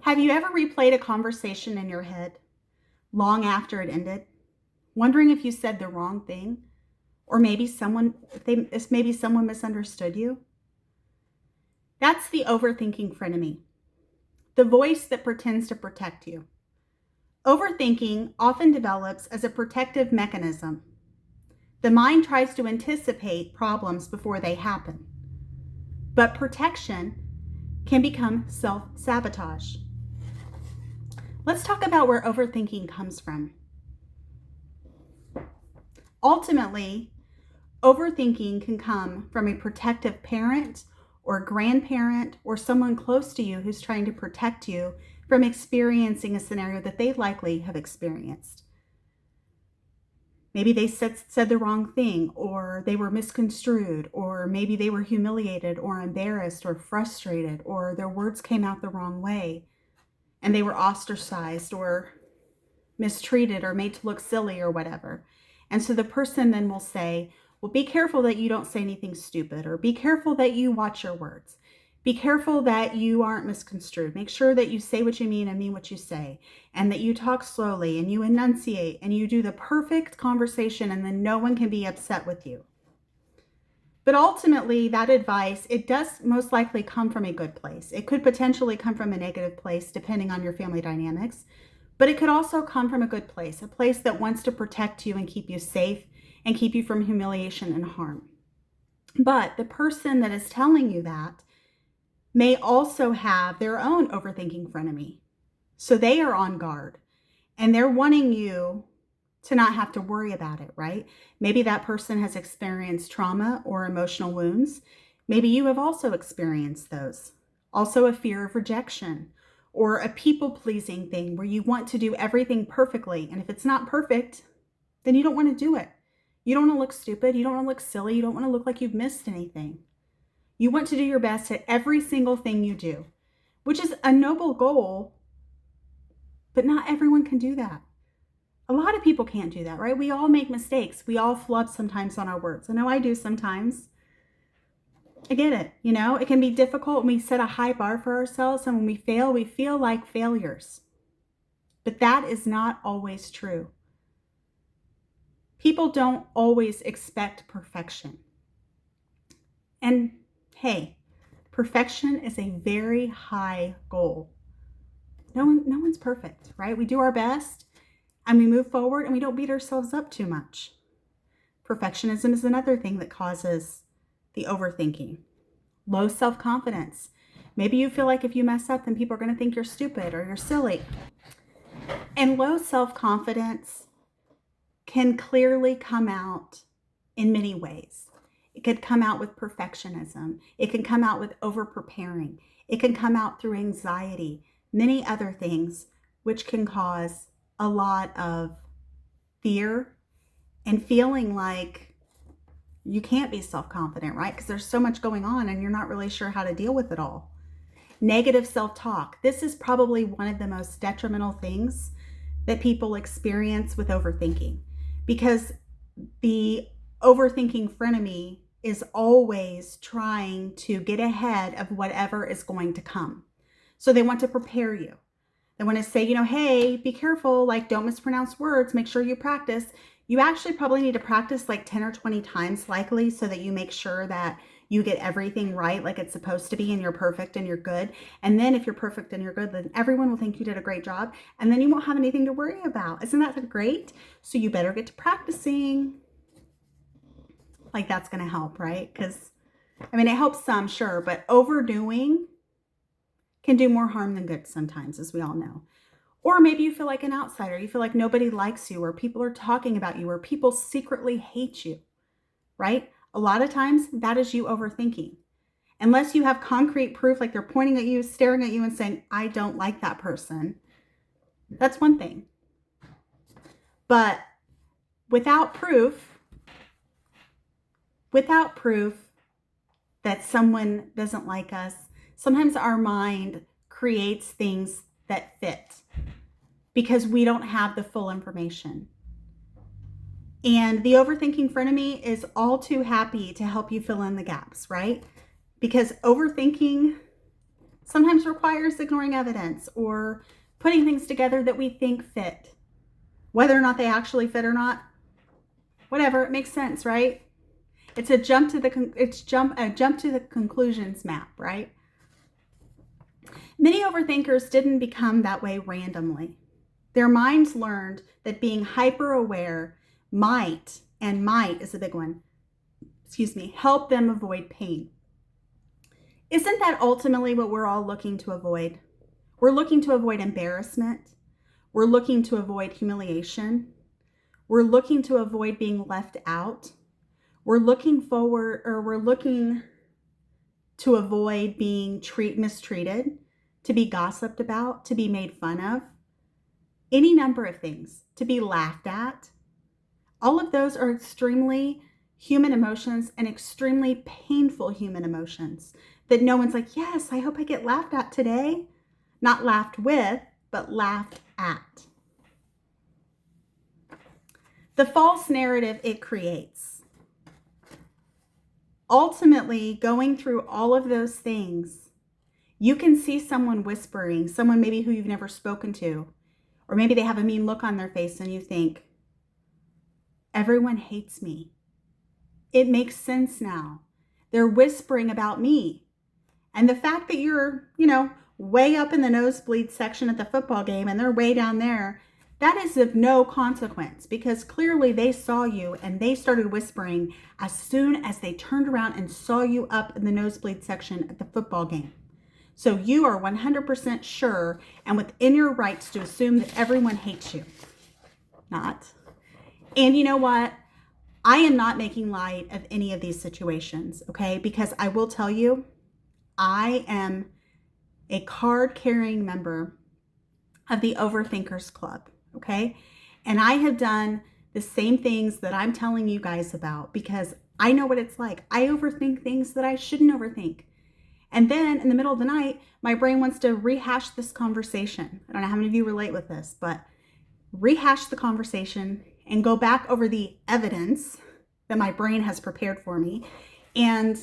Have you ever replayed a conversation in your head long after it ended, wondering if you said the wrong thing, or maybe someone misunderstood you? That's the overthinking frenemy, the voice that pretends to protect you. Overthinking often develops as a protective mechanism. The mind tries to anticipate problems before they happen, but protection can become self-sabotage. Let's talk about where overthinking comes from. Ultimately, overthinking can come from a protective parent or grandparent or someone close to you who's trying to protect you from experiencing a scenario that they likely have experienced. Maybe they said the wrong thing, or they were misconstrued, or maybe they were humiliated or embarrassed or frustrated, or their words came out the wrong way and they were ostracized or mistreated or made to look silly or whatever. And so the person then will say, well, be careful that you don't say anything stupid, or be careful that you watch your words. Be careful that you aren't misconstrued. Make sure that you say what you mean and mean what you say, and that you talk slowly and you enunciate and you do the perfect conversation, and then no one can be upset with you. But ultimately, that advice, it does most likely come from a good place. It could potentially come from a negative place, depending on your family dynamics. But it could also come from a good place, a place that wants to protect you and keep you safe and keep you from humiliation and harm. But the person that is telling you that may also have their own overthinking frenemy. So they are on guard and they're wanting you to not have to worry about it, right? Maybe that person has experienced trauma or emotional wounds. Maybe you have also experienced those. Also a fear of rejection, or a people-pleasing thing where you want to do everything perfectly. And if it's not perfect, then you don't want to do it. You don't want to look stupid. You don't want to look silly. You don't want to look like you've missed anything. You want to do your best at every single thing you do, which is a noble goal, but not everyone can do that. A lot of people can't do that, right? We all make mistakes. We all flub sometimes on our words. I know I do sometimes. I get it. It can be difficult when we set a high bar for ourselves, and when we fail, we feel like failures. But that is not always true. People don't always expect perfection. And hey, perfection is a very high goal. No one's perfect, right? We do our best and we move forward and we don't beat ourselves up too much. Perfectionism is another thing that causes the overthinking. Low self-confidence. Maybe you feel like if you mess up, then people are going to think you're stupid or you're silly. And low self-confidence can clearly come out in many ways. It could come out with perfectionism. It can come out with over-preparing. It can come out through anxiety, many other things, which can cause a lot of fear and feeling like you can't be self-confident, right? Because there's so much going on and you're not really sure how to deal with it all. Negative self-talk. This is probably one of the most detrimental things that people experience with overthinking, because the overthinking frenemy is always trying to get ahead of whatever is going to come. So they want to prepare you. They want to say, hey, be careful, like don't mispronounce words, make sure you practice. You actually probably need to practice like 10 or 20 times likely, so that you make sure that you get everything right like it's supposed to be, and you're perfect and you're good. And then if you're perfect and you're good, then everyone will think you did a great job, and then you won't have anything to worry about. Isn't that great? So you better get to practicing. Like that's going to help, right? Because it helps some, sure, but overdoing can do more harm than good sometimes, as we all know. Or maybe you feel like an outsider. You feel like nobody likes you, or people are talking about you, or people secretly hate you, right? A lot of times that is you overthinking. Unless you have concrete proof, like they're pointing at you, staring at you and saying, I don't like that person. That's one thing. But without proof that someone doesn't like us, sometimes our mind creates things that fit because we don't have the full information. And the overthinking frenemy is all too happy to help you fill in the gaps, right? Because overthinking sometimes requires ignoring evidence or putting things together that we think fit. Whether or not they actually fit or not, whatever, it makes sense, right? It's a jump to the conclusions map, right? Many overthinkers didn't become that way randomly. Their minds learned that being hyper aware might is a big one, help them avoid pain. Isn't that ultimately what we're all looking to avoid? We're looking to avoid embarrassment. We're looking to avoid humiliation. We're looking to avoid being left out. We're looking to avoid being mistreated, to be gossiped about, to be made fun of, any number of things, to be laughed at. All of those are extremely human emotions and extremely painful human emotions that no one's like, yes, I hope I get laughed at today. Not laughed with, but laughed at. The false narrative it creates. Ultimately, going through all of those things, you can see someone whispering, someone maybe who you've never spoken to, or maybe they have a mean look on their face and you think, everyone hates me. It makes sense now. They're whispering about me. And the fact that you're, way up in the nosebleed section at the football game and they're way down there, that is of no consequence because clearly they saw you and they started whispering as soon as they turned around and saw you up in the nosebleed section at the football game. So you are 100% sure and within your rights to assume that everyone hates you. Not. And you know what? I am not making light of any of these situations, okay? Because I will tell you, I am a card-carrying member of the Overthinkers Club, okay? And I have done the same things that I'm telling you guys about because I know what it's like. I overthink things that I shouldn't overthink. And then in the middle of the night, my brain wants to rehash this conversation. I don't know how many of you relate with this, but rehash the conversation and go back over the evidence that my brain has prepared for me. And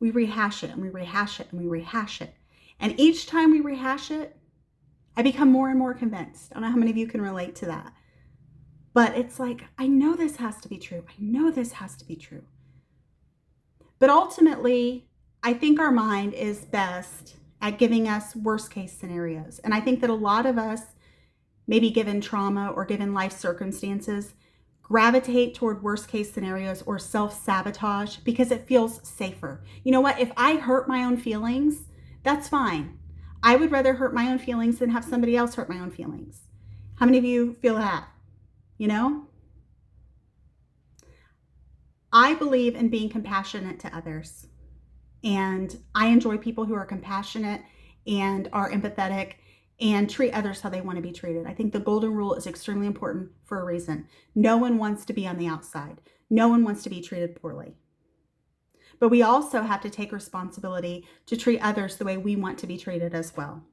we rehash it and we rehash it and we rehash it. And each time we rehash it, I become more and more convinced. I don't know how many of you can relate to that. But it's like, I know this has to be true. I know this has to be true. But ultimately, I think our mind is best at giving us worst case scenarios. And I think that a lot of us, maybe given trauma or given life circumstances, gravitate toward worst case scenarios or self-sabotage because it feels safer. You know what? If I hurt my own feelings, that's fine. I would rather hurt my own feelings than have somebody else hurt my own feelings. How many of you feel that? I believe in being compassionate to others. And I enjoy people who are compassionate and are empathetic and treat others how they want to be treated. I think the golden rule is extremely important for a reason. No one wants to be on the outside. No one wants to be treated poorly. But we also have to take responsibility to treat others the way we want to be treated as well.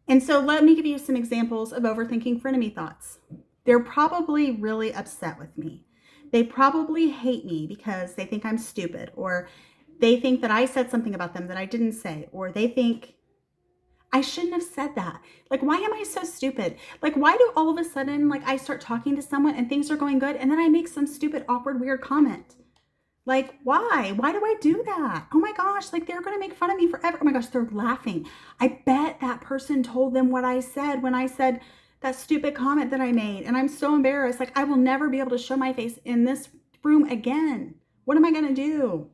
And so let me give you some examples of overthinking frenemy thoughts. They're probably really upset with me. They probably hate me because they think I'm stupid, or they think that I said something about them that I didn't say, or they think I shouldn't have said that. Like, why am I so stupid? Like, why do all of a sudden, I start talking to someone and things are going good and then I make some stupid, awkward, weird comment? Like, why? Why do I do that? Oh my gosh, they're going to make fun of me forever. Oh my gosh, they're laughing. I bet that person told them what I said when I said that stupid comment that I made. And I'm so embarrassed. I will never be able to show my face in this room again. What am I going to do?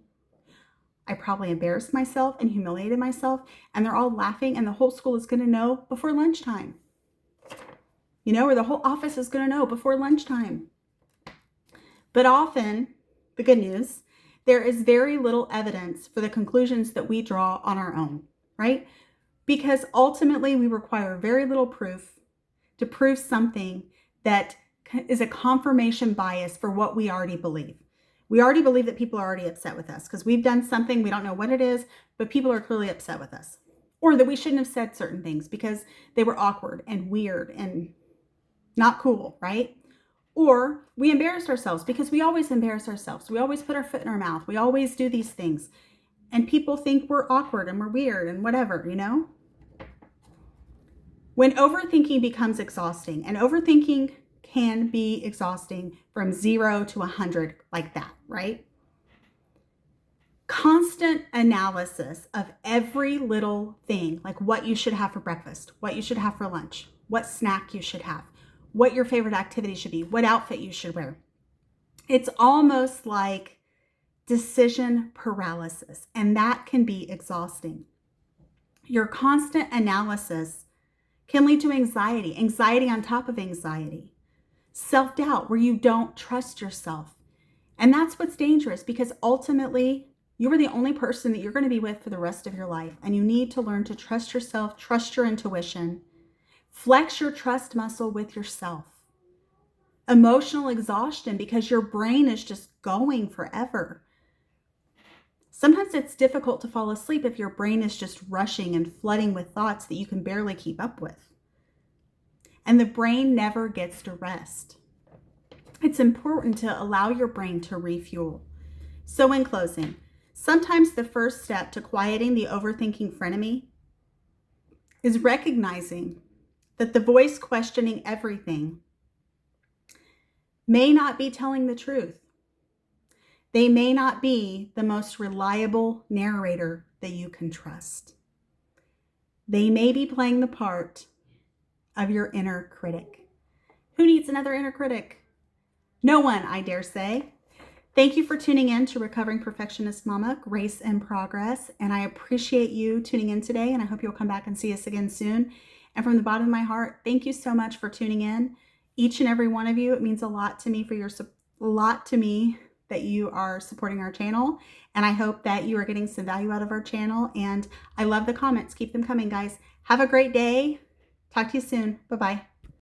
I probably embarrassed myself and humiliated myself, and they're all laughing, and the whole school is going to know before lunchtime. Or the whole office is going to know before lunchtime. But often, the good news, there is very little evidence for the conclusions that we draw on our own, right? Because ultimately, we require very little proof to prove something that is a confirmation bias for what we already believe. We already believe that people are already upset with us because we've done something, we don't know what it is, but people are clearly upset with us. Or that we shouldn't have said certain things because they were awkward and weird and not cool, right? Or we embarrassed ourselves because we always embarrass ourselves. We always put our foot in our mouth. We always do these things. and people think we're awkward and we're weird and whatever, you know? When overthinking becomes exhausting, and overthinking can be exhausting from 0 to 100 like that, right? Constant analysis of every little thing, like what you should have for breakfast, what you should have for lunch, what snack you should have, what your favorite activity should be, what outfit you should wear. It's almost like decision paralysis, and that can be exhausting. Your constant analysis can lead to anxiety, anxiety on top of anxiety, self-doubt where you don't trust yourself. And that's what's dangerous, because ultimately you are the only person that you're going to be with for the rest of your life. And you need to learn to trust yourself, trust your intuition, flex your trust muscle with yourself. Emotional exhaustion because your brain is just going forever. Sometimes it's difficult to fall asleep if your brain is just rushing and flooding with thoughts that you can barely keep up with. And the brain never gets to rest. It's important to allow your brain to refuel. So in closing, sometimes the first step to quieting the overthinking frenemy is recognizing that the voice questioning everything may not be telling the truth. They may not be the most reliable narrator that you can trust. They may be playing the part of your inner critic. Who needs another inner critic? No one, I dare say. Thank you for tuning in to Recovering Perfectionist Mama, Grace in Progress. And I appreciate you tuning in today, and I hope you'll come back and see us again soon. And from the bottom of my heart, thank you so much for tuning in. Each and every one of you. It means a lot to me that you are supporting our channel. And I hope that you are getting some value out of our channel. And I love the comments. Keep them coming, guys. Have a great day. Talk to you soon. Bye-bye.